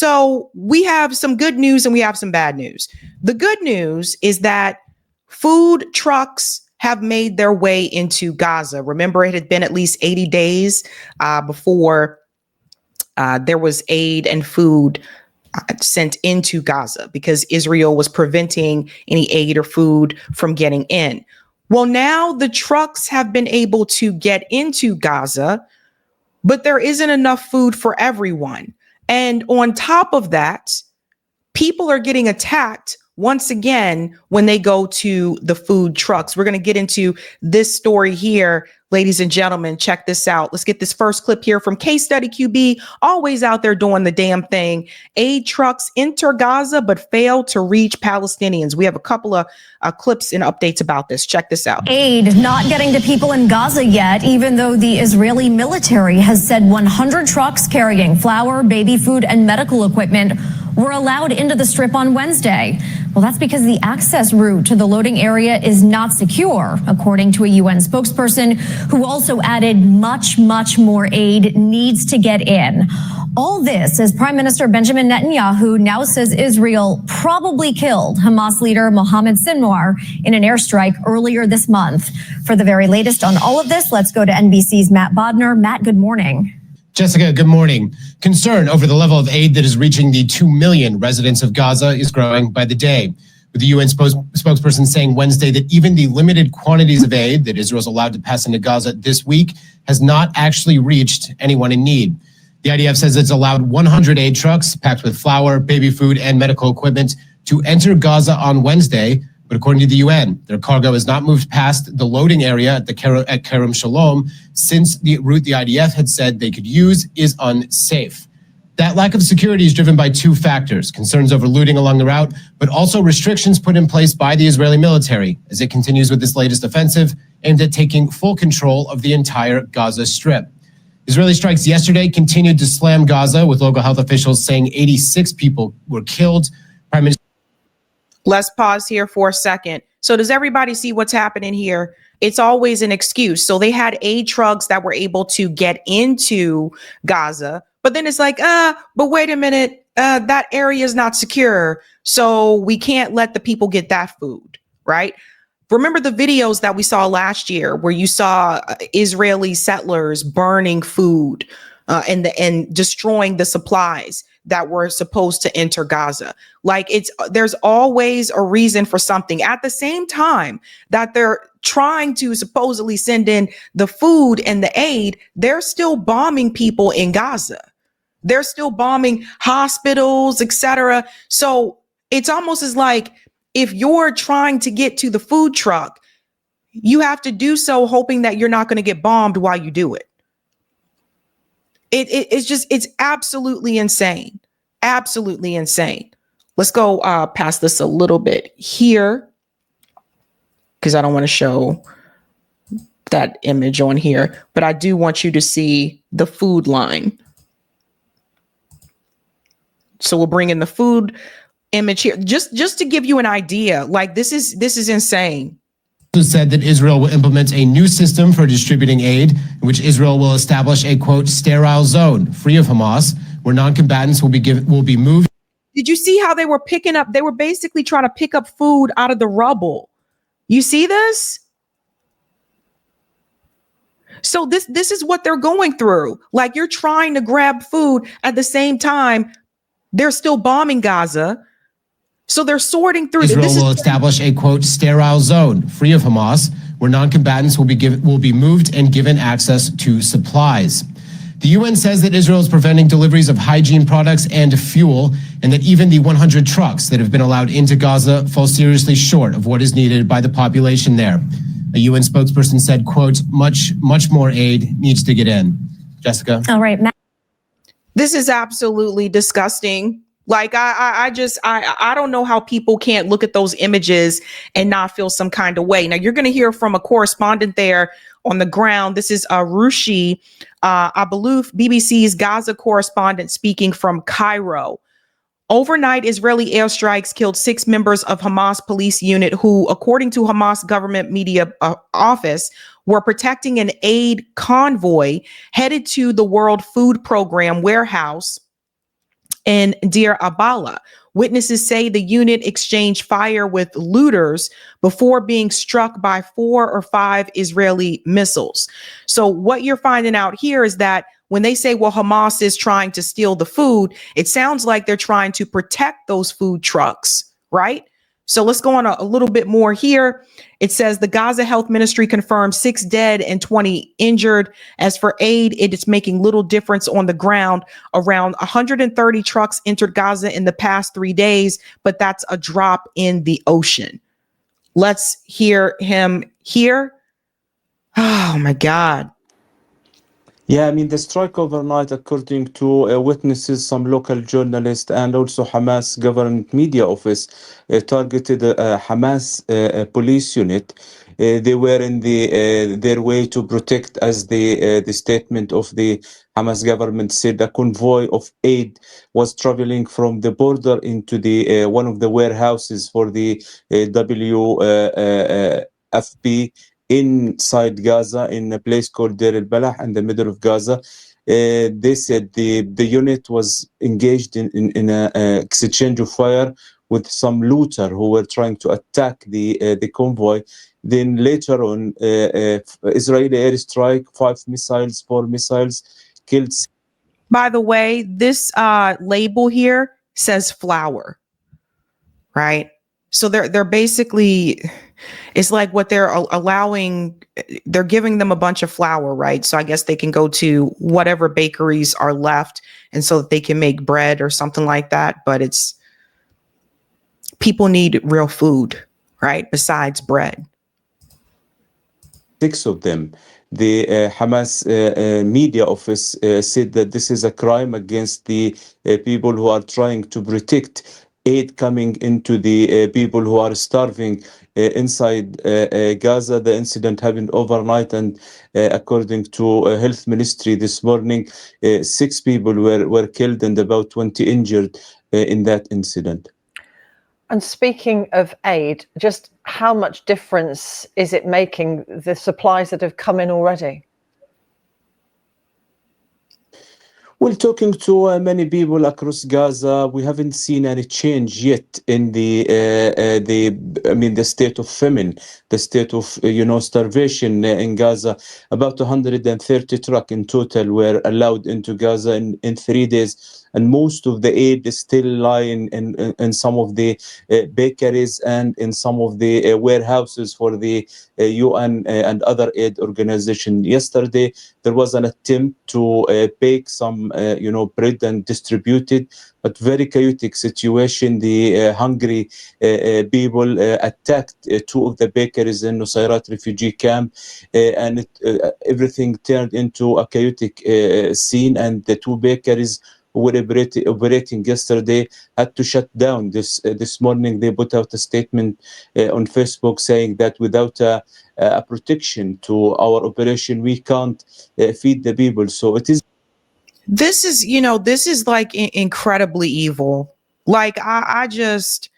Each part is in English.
So we have some good news and we have some bad news. The good news is that food trucks have made their way into Gaza. Remember, it had been at least 80 days before there was aid and food sent into Gaza because Israel was preventing any aid or food from getting in. Well, now the trucks have been able to get into Gaza, but there isn't enough food for everyone. And on top of that, people are getting attacked once again when they go to the food trucks. We're going to get into this story here, ladies and gentlemen. Check this out. Let's get this first clip here from Case Study QB, always out there doing the damn thing. Aid trucks enter Gaza but fail to reach Palestinians. We have a couple of clips and updates about this. Check this out. Aid not getting to people in Gaza yet, even though the Israeli military has said 100 trucks carrying flour, baby food, and medical equipment were allowed into the Strip on Wednesday. Well, that's because the access route to the loading area is not secure, according to a UN spokesperson who also added much more aid needs to get in. All this as Prime Minister Benjamin Netanyahu now says Israel probably killed Hamas leader Mohammed Sinwar in an airstrike earlier this month. For the very latest on all of this, let's go to NBC's Matt Bodner. Matt, good morning. Jessica, good morning. Concern over the level of aid that is reaching the 2 million residents of Gaza is growing by the day, with the UN spokesperson saying Wednesday that even the limited quantities of aid that Israel is allowed to pass into Gaza this week has not actually reached anyone in need. The IDF says it's allowed 100 aid trucks packed with flour, baby food, and medical equipment to enter Gaza on Wednesday. But according to the UN, their cargo has not moved past the loading area at Kerem Shalom since the route the IDF had said they could use is unsafe. That lack of security is driven by two factors: concerns over looting along the route, but also restrictions put in place by the Israeli military as it continues with this latest offensive aimed at taking full control of the entire Gaza Strip. Israeli strikes yesterday continued to slam Gaza, with local health officials saying 86 people were killed. Prime Minister. Let's pause here for a second. So does everybody see what's happening here? It's always an excuse. So they had aid trucks that were able to get into Gaza, but then it's like, but wait a minute, that area is not secure. So we can't let the people get that food, right? Remember the videos that we saw last year where you saw Israeli settlers burning food and destroying the supplies that were supposed to enter Gaza. Like there's always a reason for something. At the same time that they're trying to supposedly send in the food and the aid, they're still bombing people in Gaza. They're still bombing hospitals, etc. So it's almost as like if you're trying to get to the food truck, you have to do so hoping that you're not going to get bombed while you do it. It's absolutely insane. Absolutely insane. Let's go past this a little bit here because I don't want to show that image on here, but I do want you to see the food line. So we'll bring in the food image here just to give you an idea. Like this is insane. Said that Israel will implement a new system for distributing aid, in which Israel will establish a, quote, sterile zone free of Hamas, where non-combatants will be moved. Did you see how they were picking up? They were basically trying to pick up food out of the rubble. You see this? So this is what they're going through. Like you're trying to grab food at the same time they're still bombing Gaza. So they're sorting through. Israel will establish a, quote, sterile zone free of Hamas, where non-combatants will be moved and given access to supplies. The UN says that Israel is preventing deliveries of hygiene products and fuel, and that even the 100 trucks that have been allowed into Gaza fall seriously short of what is needed by the population there. A UN spokesperson said, quote, much more aid needs to get in. Jessica. All right, Matt. This is absolutely disgusting. Like, I don't know how people can't look at those images and not feel some kind of way. Now, you're going to hear from a correspondent there on the ground. This is Rushi Abalouf, BBC's Gaza correspondent, speaking from Cairo. Overnight, Israeli airstrikes killed 6 members of Hamas police unit who, according to Hamas government media office, were protecting an aid convoy headed to the World Food Program warehouse in Deir Abala. Witnesses say the unit exchanged fire with looters before being struck by 4 or 5 Israeli missiles. So what you're finding out here is that when they say, well, Hamas is trying to steal the food, it sounds like they're trying to protect those food trucks, right? So let's go on a little bit more here. It says the Gaza Health Ministry confirmed 6 dead and 20 injured. As for aid, it is making little difference on the ground. Around 130 trucks entered Gaza in the past 3 days, but that's a drop in the ocean. Let's hear him here. Oh my God. Yeah, I mean, the strike overnight, according to witnesses, some local journalists, and also Hamas government media office targeted a Hamas police unit. They were in their way to protect, as the statement of the Hamas government said, a convoy of aid was traveling from the border into the one of the warehouses for the WFP inside Gaza, in a place called Deir el-Balah in the middle of Gaza. They said the unit was engaged in a exchange of fire with some looter who were trying to attack the convoy. Then later on, Israeli airstrike, 4 missiles killed. By the way, this label here says flour, right? So they're basically, it's like what they're allowing, they're giving them a bunch of flour, right? So I guess they can go to whatever bakeries are left, and so that they can make bread or something like that. But it's, people need real food, right? Besides bread. 6 of them. The Hamas media office said that this is a crime against the people who are trying to protect aid coming into the people who are starving inside Gaza. The incident happened overnight, and according to health ministry this morning, 6 people were killed and about 20 injured in that incident. And speaking of aid, just how much difference is it making, the supplies that have come in already? Well, talking to many people across Gaza, we haven't seen any change yet in the state of famine, the state of starvation in Gaza. About 130 trucks in total were allowed into Gaza in 3 days. And most of the aid is still lying in some of the bakeries and in some of the warehouses for the UN and other aid organizations. Yesterday, there was an attempt to bake some, bread and distribute it, but very chaotic situation. The hungry people attacked 2 of the bakeries in Nusayrat refugee camp, and everything turned into a chaotic scene. And the 2 bakeries who were operating yesterday had to shut down. This morning they put out a statement on Facebook saying that without a protection to our operation, we can't feed the people. So it is. This is like incredibly evil. Like I just,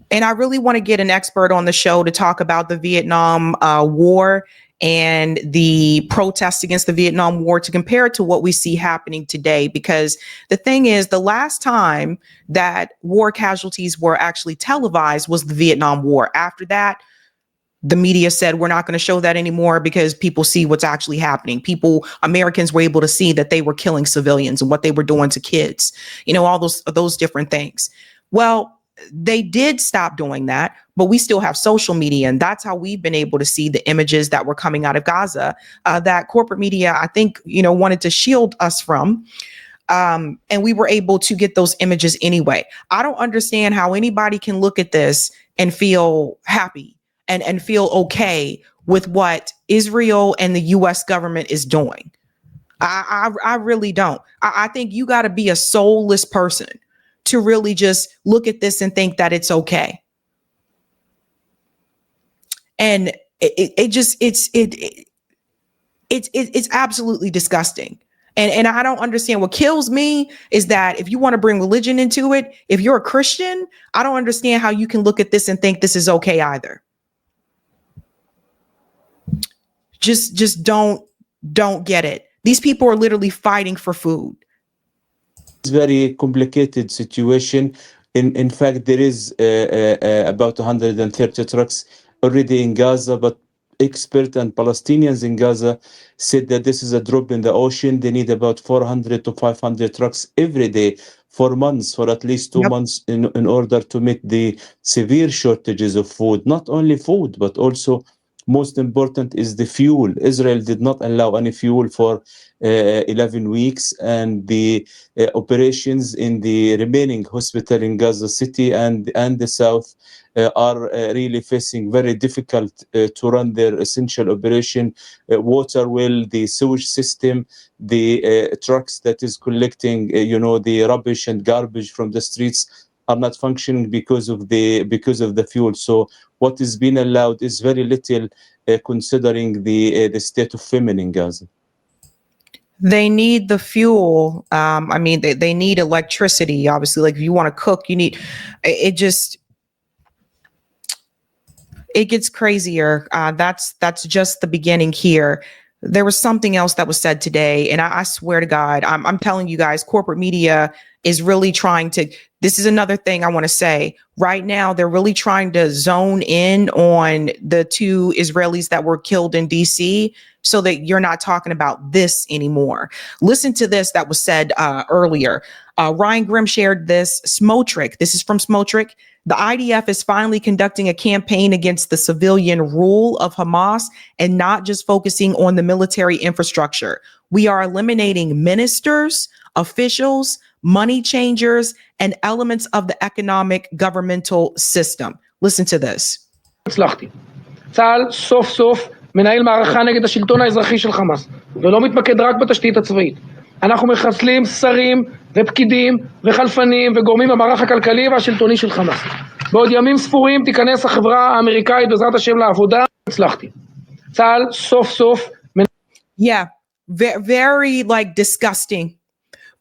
and I really want to get an expert on the show to talk about the Vietnam War and the protests against the Vietnam War, to compare it to what we see happening today. Because the thing is, the last time that war casualties were actually televised was the Vietnam War. After that, the media said, we're not going to show that anymore because people see what's actually happening. Americans were able to see that they were killing civilians and what they were doing to kids, all those different things. Well, they did stop doing that, but we still have social media. And that's how we've been able to see the images that were coming out of Gaza, that corporate media, I think, wanted to shield us from. And we were able to get those images anyway. I don't understand how anybody can look at this and feel happy and feel okay with what Israel and the US government is doing. I really don't. I think you got to be a soulless person to really just look at this and think that it's okay. And it's absolutely disgusting. And I don't understand. What kills me is that if you want to bring religion into it, if you're a Christian, I don't understand how you can look at this and think this is okay either. Just don't get it. These people are literally fighting for food. It's a very complicated situation. In fact, there is about 130 trucks already in Gaza, but experts and Palestinians in Gaza said that this is a drop in the ocean. They need about 400 to 500 trucks every day for months, for at least 2 months, in order to meet the severe shortages of food. Not only food, but also, most important, is the fuel. Israel did not allow any fuel for 11 weeks, and the operations in the remaining hospital in Gaza City and the south are really facing very difficult to run their essential operation. Water well, the sewage system, the trucks that is collecting the rubbish and garbage from the streets are not functioning because of the fuel. So what is being allowed is very little, considering the state of famine in Gaza. They need the fuel. I mean, they need electricity, obviously. Like, if you want to cook, you need it. It gets crazier. That's just the beginning here. There was something else that was said today, and I swear to God, I'm telling you guys, corporate media is really trying to. This is another thing I want to say. Right now, they're really trying to zone in on the 2 Israelis that were killed in DC, so that you're not talking about this anymore. Listen to this that was said earlier. Ryan Grimm shared this. Smotrick. This is from Smotrick. The IDF is finally conducting a campaign against the civilian rule of Hamas and not just focusing on the military infrastructure. We are eliminating ministers, officials, money changers, and elements of the economic governmental system. Listen to this. הצלחתי. צה"ל סוף סוף מנהל מערכה נגד השלטון האזרחי של חמאס, ולא מתמקד רק בתשתית הצבאית. אנחנו מחסלים שרים ופקידים וחלפנים וגורמים במערך הכלכלי והשלטוני של חמאס. בעוד ימים ספורים תיכנס החברה האמריקאית בעזרת השם לעבודה. הצלחתי. צה"ל סוף סוף. Yeah, very like disgusting.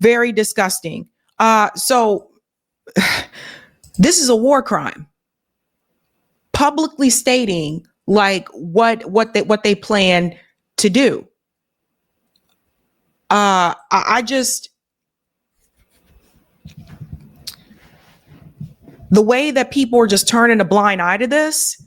Very disgusting. So this is a war crime. Publicly stating like what they plan to do. I just, the way that people are just turning a blind eye to this,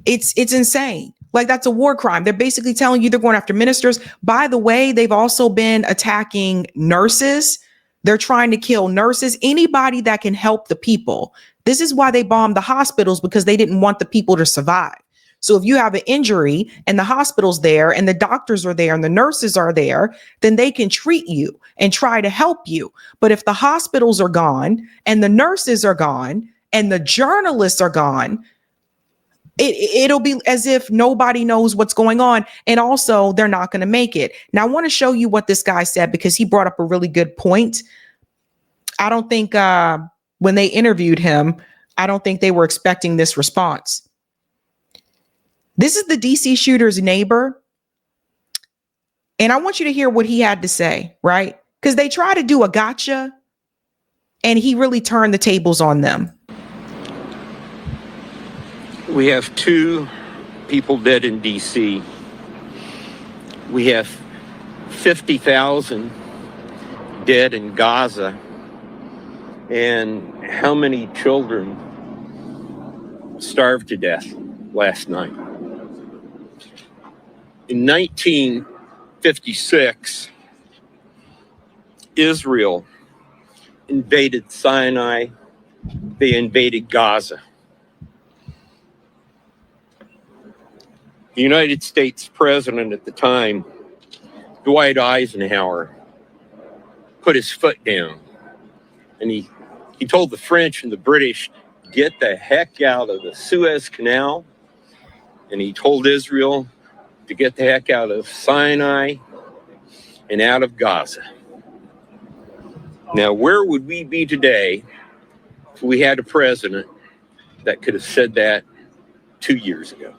it's insane. Like, that's a war crime. They're basically telling you they're going after ministers. By the way, they've also been attacking nurses. They're trying to kill nurses, anybody that can help the people. This is why they bombed the hospitals, because they didn't want the people to survive. So if you have an injury and the hospital's there and the doctors are there and the nurses are there, then they can treat you and try to help you. But if the hospitals are gone and the nurses are gone and the journalists are gone, it'll be as if nobody knows what's going on. And also, they're not going to make it. Now, I want to show you what this guy said, because he brought up a really good point. I don't think when they interviewed him, I don't think they were expecting this response. This is the DC shooter's neighbor. And I want you to hear what he had to say, right? Because they try to do a gotcha, and he really turned the tables on them. We have 2 people dead in DC. We have 50,000 dead in Gaza. And how many children starved to death last night? In 1956, Israel invaded Sinai. They invaded Gaza. The United States president at the time, Dwight Eisenhower, put his foot down, and he told the French and the British, get the heck out of the Suez Canal, and he told Israel to get the heck out of Sinai and out of Gaza. Now, where would we be today if we had a president that could have said that 2 years ago?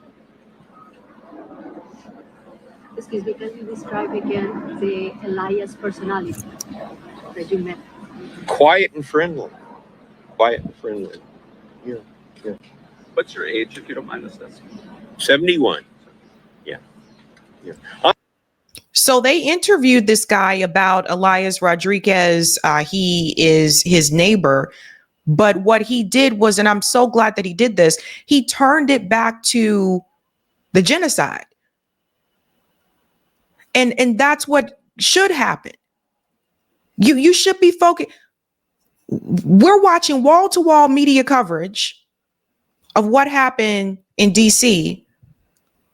Excuse me, can you describe again the Elias personality that you met? Quiet and friendly. Quiet and friendly. Yeah. What's your age, if you don't mind us asking? 71. Yeah. So they interviewed this guy about Elias Rodriguez. He is his neighbor. But what he did was, and I'm so glad that he did this, he turned it back to the genocide. And that's what should happen. You should be focused. We're watching wall-to-wall media coverage of what happened in DC,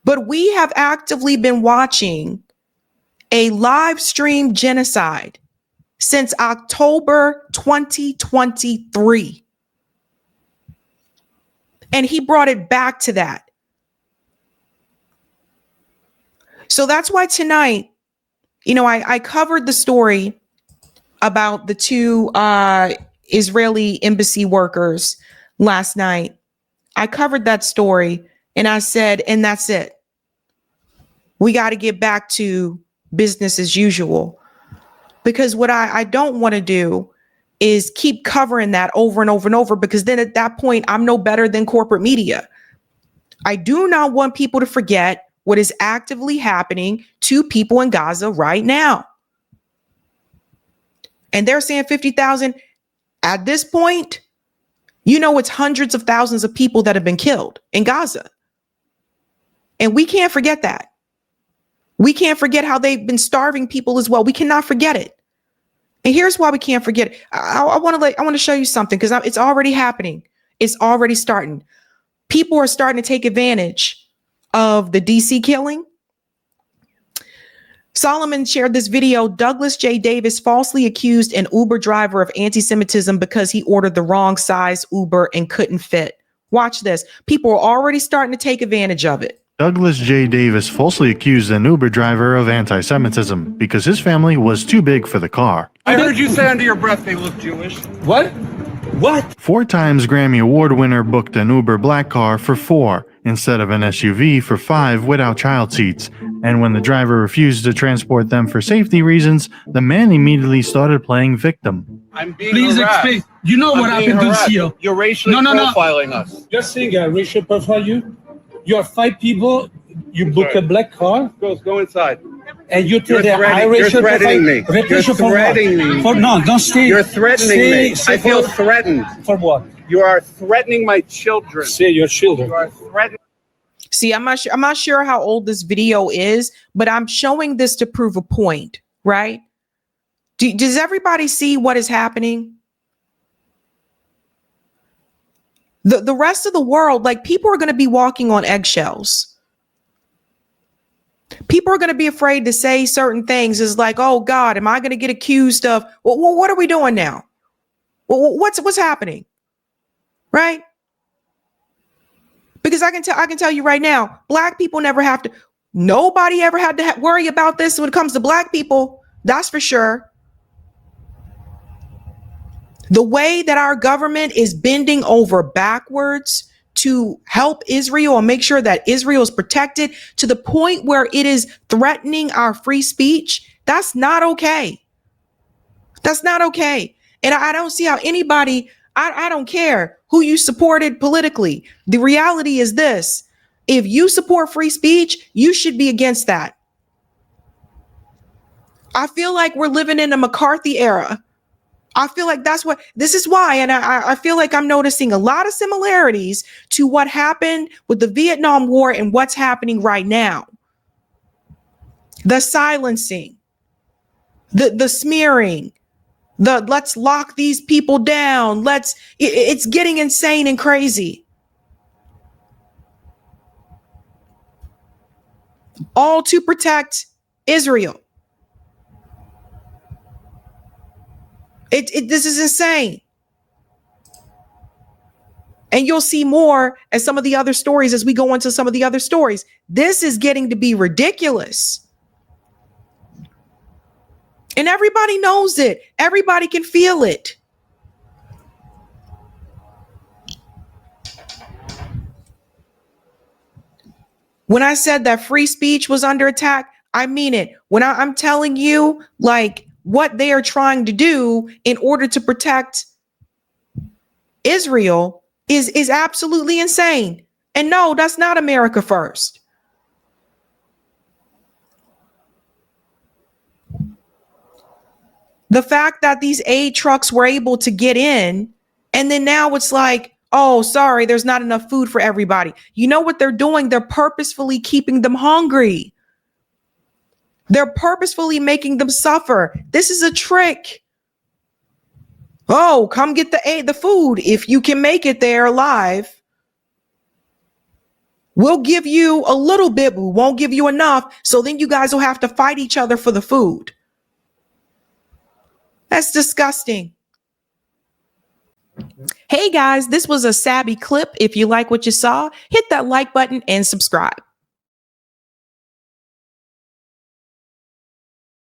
but we have actively been watching a live stream genocide since October 2023. And he brought it back to that. So that's why tonight, I covered the story about the two Israeli embassy workers last night. I covered that story and I said, and that's it. We got to get back to business as usual, because what I don't want to do is keep covering that over and over and over, because then at that point, I'm no better than corporate media. I do not want people to forget what is actively happening to people in Gaza right now. And they're saying 50,000. At this point, it's hundreds of thousands of people that have been killed in Gaza. And we can't forget that. We can't forget how they've been starving people as well. We cannot forget it. And here's why we can't forget it. I want to show you something, because it's already happening. It's already starting. People are starting to take advantage of the DC killing. Solomon shared this video. Douglas J. Davis falsely accused an Uber driver of anti-Semitism because he ordered the wrong size Uber and couldn't fit. Watch this. People are already starting to take advantage of it. Douglas J. Davis falsely accused an Uber driver of anti-Semitism because his family was too big for the car. I heard you say under your breath they look Jewish. What? 4 times Grammy Award winner booked an Uber black car for 4 instead of an SUV for 5 without child seats. And when the driver refused to transport them for safety reasons, the man immediately started playing victim. I'm being harassed. Explain. You know what happened to CEO? You're racially profiling us. You're saying a racial profile you? You are 5 people, you book a black car? Go inside. And you tell the high racial profile? You're threatening me. No, don't stay. You're threatening me. I feel threatened. For what? You are threatening my children. Say your children. You are threatening. See, I'm not sure how old this video is, but I'm showing this to prove a point, right? Does everybody see what is happening? The rest of the world, like, people are going to be walking on eggshells. People are going to be afraid to say certain things. It's like, oh God, am I going to get accused of, well, what are we doing now? Well, what's happening? Right? Because I can tell you right now, black people nobody ever had to worry about this when it comes to black people. That's for sure. The way that our government is bending over backwards to help Israel and make sure that Israel is protected to the point where it is threatening our free speech, that's not okay. That's not okay. And I don't see how anybody, I don't care who you supported politically. The reality is this: if you support free speech, you should be against that. I feel like we're living in a McCarthy era. I feel like this is why. And I feel like I'm noticing a lot of similarities to what happened with the Vietnam War and what's happening right now. The silencing, the smearing, let's lock these people down. It's getting insane and crazy. All to protect Israel. This is insane. And you'll see more as some of the other stories, as we go into some of the other stories. This is getting to be ridiculous. And everybody knows it. Everybody can feel it. When I said that free speech was under attack, I mean it. When I'm telling you, like, what they are trying to do in order to protect Israel is absolutely insane. And no, that's not America first. The fact that these aid trucks were able to get in, and then now it's like, oh, sorry, there's not enough food for everybody. You know what they're doing? They're purposefully keeping them hungry. They're purposefully making them suffer. This is a trick. Oh, come get the food if you can make it there alive. We'll give you a little bit, but we won't give you enough. So then you guys will have to fight each other for the food. That's disgusting. Hey guys, this was a Sabby clip. If you like what you saw, hit that like button and subscribe.